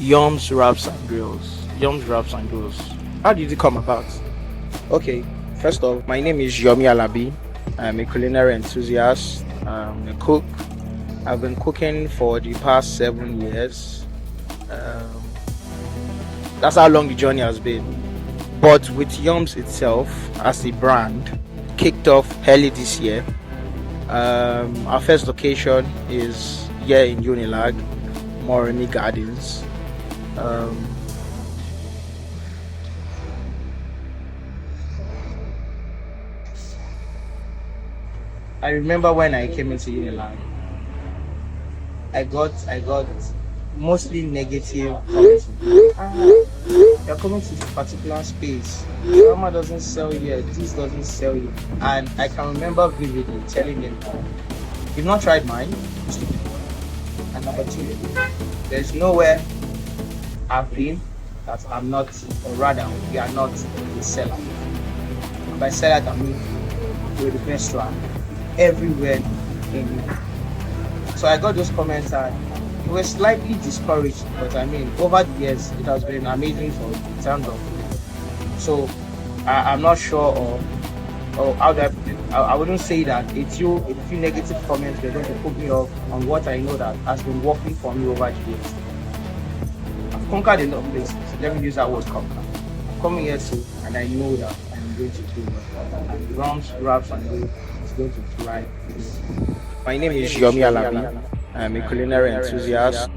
YUMZ Wraps and Grills. YUMZ Wraps and Grills. How did it come about? Okay, first off, my name is Yomi Alabi. I'm a culinary enthusiast. I'm a cook. I've been cooking for the past 7 years. That's how long the journey has been. But with YUMZ itself as a brand, kicked off early this year. Our first location is here in Unilag, Moremi Gardens. I remember when I came into Unilag, I got mostly negative comments. You're coming to this particular space. Shawarma doesn't sell here, this doesn't sell here. And I can remember vividly telling them, you've not tried mine. And number two, there's nowhere I've been that I'm not, or rather, we are not the seller. And by seller, I mean we're the best one everywhere in. So I got those comments and it was slightly discouraged, but I mean, over the years, it has been amazing for in terms of. So I'm not sure, or how do I put it? I wouldn't say that a few negative comments they're going to put me off on what I know that has been working for me over the years. I've conquered a lot of places. Let me use that word conquer. I'm coming here too, and I know that I'm going to do well. And YUMZ Wraps and Grills is going to thrive. My name is Yomi Alabi. I'm a culinary enthusiast.